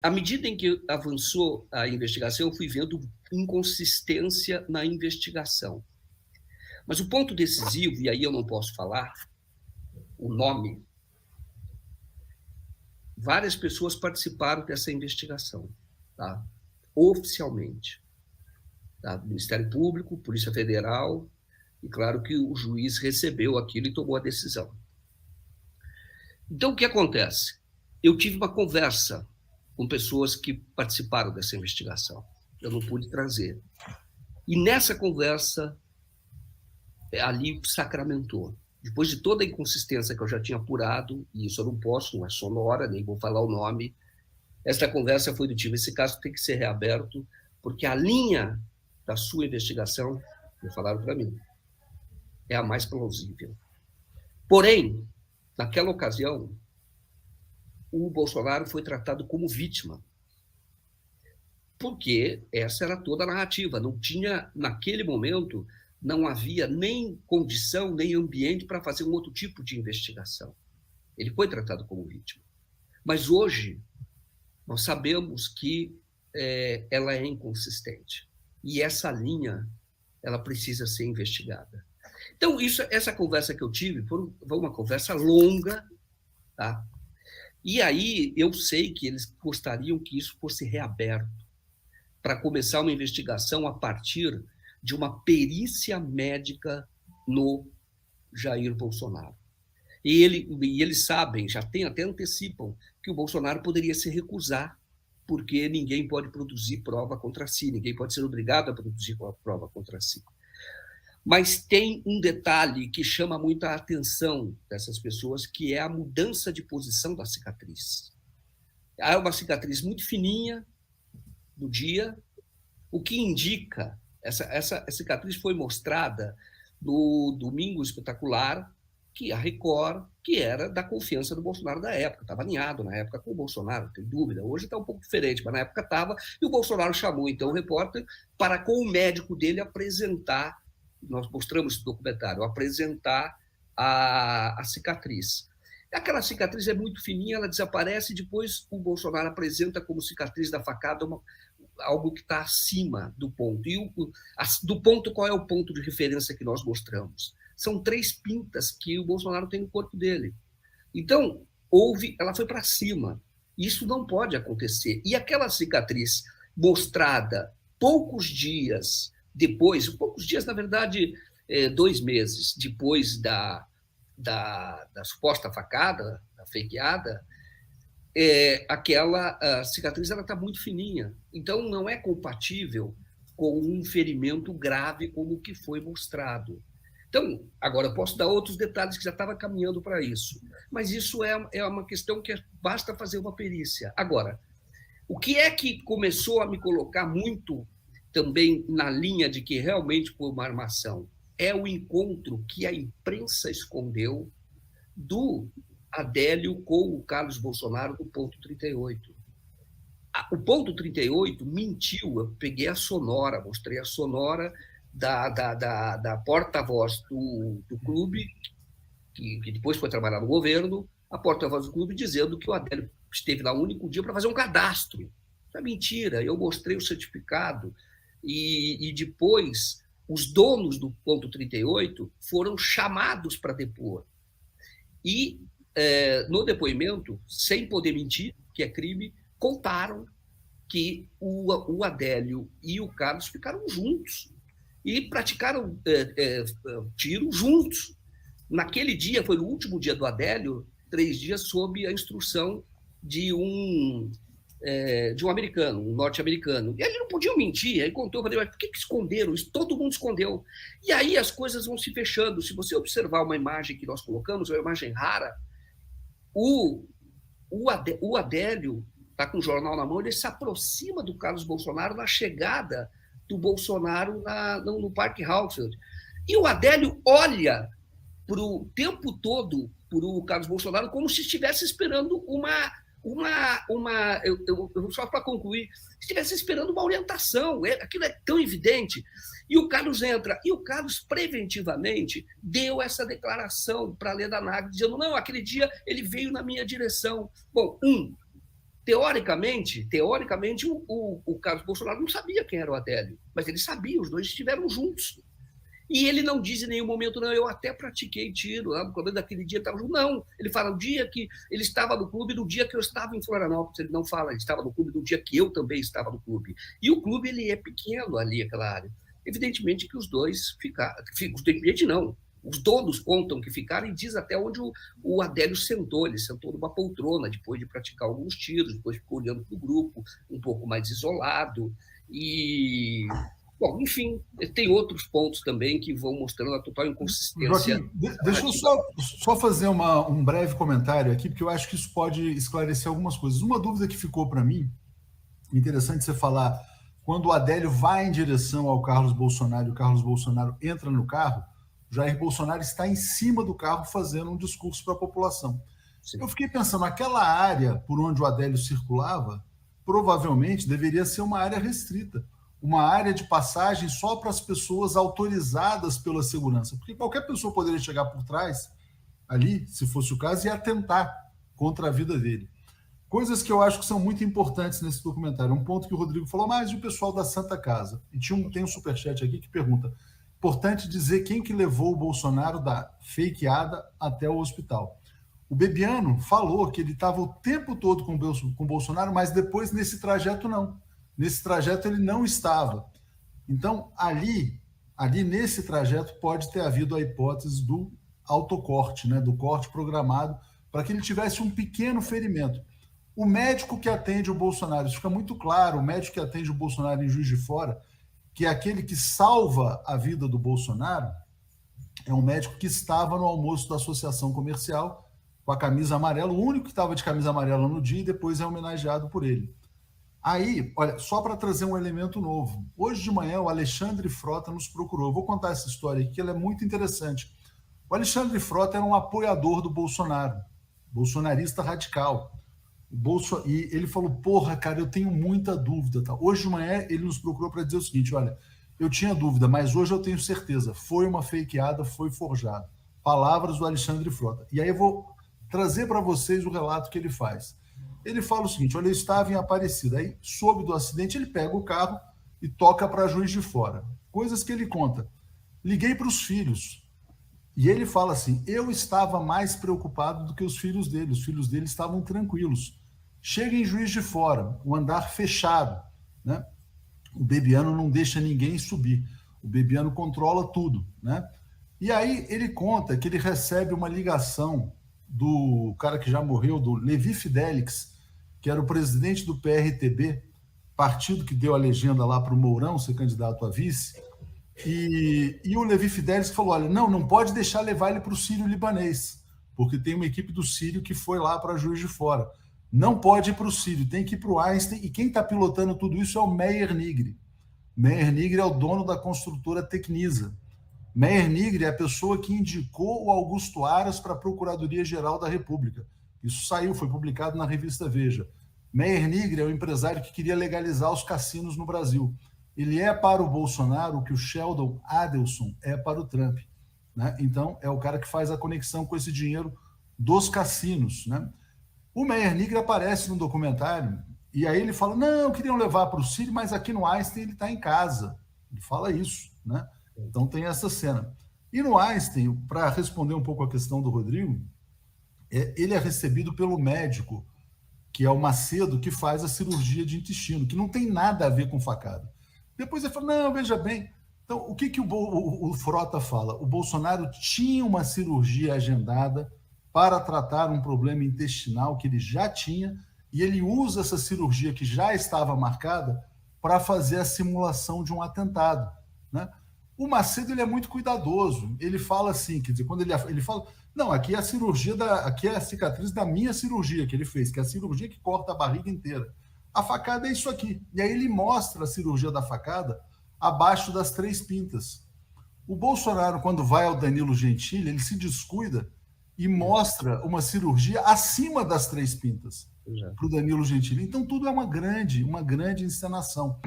À medida em que avançou a investigação, eu fui vendo inconsistência na investigação. Mas o ponto decisivo, e aí eu não posso falar o nome, várias pessoas participaram dessa investigação, tá? Oficialmente. Tá? Ministério Público, Polícia Federal, e claro que o juiz recebeu aquilo e tomou a decisão. Então, o que acontece? Eu tive uma conversa com pessoas que participaram dessa investigação. Eu não pude trazer. E nessa conversa, ali sacramentou. Depois de toda a inconsistência que eu já tinha apurado, e isso eu não posso, não é sonora, nem vou falar o nome, esta conversa foi do tipo: esse caso tem que ser reaberto, porque a linha da sua investigação, me falaram para mim, é a mais plausível. Porém, naquela ocasião, o Bolsonaro foi tratado como vítima, porque essa era toda a narrativa. Não tinha, naquele momento, não havia nem condição, nem ambiente para fazer um outro tipo de investigação. Ele foi tratado como vítima. Mas hoje, nós sabemos que ela é inconsistente. E essa linha, ela precisa ser investigada. Então, essa conversa que eu tive foi uma conversa longa, tá? E aí eu sei que eles gostariam que isso fosse reaberto para começar uma investigação a partir de uma perícia médica no Jair Bolsonaro. E eles sabem, já até antecipam, que o Bolsonaro poderia se recusar, porque ninguém pode produzir prova contra si, ninguém pode ser obrigado a produzir prova contra si. Mas tem um detalhe que chama muita atenção dessas pessoas, que é a mudança de posição da cicatriz. É uma cicatriz muito fininha do dia, o que indica, essa cicatriz foi mostrada no Domingo Espetacular, que a Record, que era da confiança do Bolsonaro da época, estava alinhado na época com o Bolsonaro, não tem dúvida. Hoje está um pouco diferente, mas na época estava, e o Bolsonaro chamou então o repórter para, com o médico dele, apresentar, nós mostramos esse documentário, apresentar a cicatriz. Aquela cicatriz é muito fininha, ela desaparece, e depois o Bolsonaro apresenta como cicatriz da facada algo que está acima do ponto. E do ponto, qual é o ponto de referência que nós mostramos? São 3 pintas que o Bolsonaro tem no corpo dele. Então, ela foi para cima. Isso não pode acontecer. E aquela cicatriz mostrada poucos dias depois, na verdade, 2 meses depois da suposta facada, da fakeada, aquela cicatriz está muito fininha. Então, não é compatível com um ferimento grave como o que foi mostrado. Então, agora eu posso dar outros detalhes que já estava caminhando para isso. Mas isso é uma questão que basta fazer uma perícia. Agora, o que é que começou a me colocar muito também na linha de que realmente foi uma armação? É o encontro que a imprensa escondeu do Adélio com o Carlos Bolsonaro no ponto 38. O ponto 38 mentiu. Eu peguei a sonora, mostrei a sonora da porta-voz do clube, que depois foi trabalhar no governo, a porta-voz do clube dizendo que o Adélio esteve lá um único dia para fazer um cadastro. Isso é mentira. Eu mostrei o certificado e depois os donos do ponto 38 foram chamados para depor. E no depoimento, sem poder mentir, que é crime, contaram que o Adélio e o Carlos ficaram juntos e praticaram tiro juntos. Naquele dia, foi no último dia do Adélio, 3 dias sob a instrução de um americano, um norte-americano. E eles não podiam mentir. Aí contou, falei, mas por que esconderam? Isso todo mundo escondeu. E aí as coisas vão se fechando. Se você observar uma imagem que nós colocamos, uma imagem rara, o Adélio está com o jornal na mão, ele se aproxima do Carlos Bolsonaro na chegada do Bolsonaro no Parque Haussmann. E o Adélio olha o tempo todo para o Carlos Bolsonaro como se estivesse esperando só para concluir, estivesse esperando uma orientação. Aquilo é tão evidente. E o Carlos entra. E o Carlos, preventivamente, deu essa declaração para a Leda Nagel, dizendo, não, aquele dia ele veio na minha direção. Bom, Teoricamente o Carlos Bolsonaro não sabia quem era o Adélio, mas ele sabia, os dois estiveram juntos. E ele não diz em nenhum momento, não, eu até pratiquei tiro, no começo daquele dia estava junto. Não, ele fala o dia que ele estava no clube, no dia que eu estava em Florianópolis. Ele não fala, ele estava no clube no dia que eu também estava no clube. E o clube, ele é pequeno ali, aquela área. Evidentemente que os dois ficaram, evidentemente não, os donos contam que ficaram e diz até onde o Adélio sentou. Ele sentou numa poltrona depois de praticar alguns tiros, depois ficou olhando para o grupo, um pouco mais isolado. E, bom, enfim, tem outros pontos também que vão mostrando a total inconsistência. Joaquim, deixa eu só fazer um breve comentário aqui, porque eu acho que isso pode esclarecer algumas coisas. Uma dúvida que ficou para mim, interessante você falar, quando o Adélio vai em direção ao Carlos Bolsonaro e o Carlos Bolsonaro entra no carro, o Jair Bolsonaro está em cima do carro fazendo um discurso para a população. Sim. Eu fiquei pensando, aquela área por onde o Adélio circulava, provavelmente deveria ser uma área restrita, uma área de passagem só para as pessoas autorizadas pela segurança, porque qualquer pessoa poderia chegar por trás, ali, se fosse o caso, e atentar contra a vida dele. Coisas que eu acho que são muito importantes nesse documentário. Um ponto que o Rodrigo falou, mas e o pessoal da Santa Casa? E tem um superchat aqui que pergunta, importante dizer quem que levou o Bolsonaro da fakeada até o hospital. O Bebiano falou que ele estava o tempo todo com o Bolsonaro, mas depois nesse trajeto não. Nesse trajeto ele não estava. Então, ali nesse trajeto pode ter havido a hipótese do autocorte, né, do corte programado, para que ele tivesse um pequeno ferimento. O médico que atende o Bolsonaro, isso fica muito claro, o médico que atende o Bolsonaro em Juiz de Fora, que é aquele que salva a vida do Bolsonaro, é um médico que estava no almoço da Associação Comercial com a camisa amarela, o único que estava de camisa amarela no dia, e depois é homenageado por ele. Aí, olha, só para trazer um elemento novo, hoje de manhã o Alexandre Frota nos procurou. Eu vou contar essa história aqui, que ela é muito interessante. O Alexandre Frota era um apoiador do Bolsonaro, bolsonarista radical. E ele falou, porra, cara, eu tenho muita dúvida. Tá? Hoje de manhã ele nos procurou para dizer o seguinte, olha, eu tinha dúvida, mas hoje eu tenho certeza, foi uma fakeada, foi forjado. Palavras do Alexandre Frota. E aí eu vou trazer para vocês o relato que ele faz. Ele fala o seguinte, olha, eu estava em Aparecida, aí soube do acidente, ele pega o carro e toca para Juiz de Fora. Coisas que ele conta. Liguei para os filhos, e ele fala assim, eu estava mais preocupado do que os filhos dele estavam tranquilos. Chega em Juiz de Fora, o andar fechado, né? O Bebiano não deixa ninguém subir, o Bebiano controla tudo, né? E aí ele conta que ele recebe uma ligação do cara que já morreu, do Levi Fidelix, que era o presidente do PRTB, partido que deu a legenda lá para o Mourão ser candidato a vice, e o Levi Fidelix falou, olha, não pode deixar levar ele para o Sírio-Libanês, porque tem uma equipe do Sírio que foi lá para Juiz de Fora. Não pode ir para o Sírio, tem que ir para o Einstein, e quem está pilotando tudo isso é o Meyer Nigri. Meyer Nigri é o dono da construtora Tecnisa. Meyer Nigri é a pessoa que indicou o Augusto Aras para a Procuradoria-Geral da República. Isso saiu, foi publicado na revista Veja. Meyer Nigri é o empresário que queria legalizar os cassinos no Brasil. Ele é para o Bolsonaro o que o Sheldon Adelson é para o Trump, né? Então, é o cara que faz a conexão com esse dinheiro dos cassinos, né? O Meyer Nigri aparece no documentário e aí ele fala, não, queriam levar para o Sírio, mas aqui no Einstein ele está em casa. Ele fala isso, né? Então tem essa cena. E no Einstein, para responder um pouco a questão do Rodrigo, ele é recebido pelo médico, que é o Macedo, que faz a cirurgia de intestino, que não tem nada a ver com facada. Depois ele fala, não, veja bem. Então, o que o Frota fala? O Bolsonaro tinha uma cirurgia agendada para tratar um problema intestinal que ele já tinha, e ele usa essa cirurgia que já estava marcada para fazer a simulação de um atentado, né? O Macedo, ele é muito cuidadoso. Ele fala assim, quer dizer, quando ele fala, não, aqui é a cirurgia aqui é a cicatriz da minha cirurgia que ele fez, que é a cirurgia que corta a barriga inteira. A facada é isso aqui. E aí ele mostra a cirurgia da facada abaixo das 3 pintas. O Bolsonaro, quando vai ao Danilo Gentili, ele se descuida e mostra uma cirurgia acima das 3 pintas para o Danilo Gentili. Então tudo é uma grande encenação.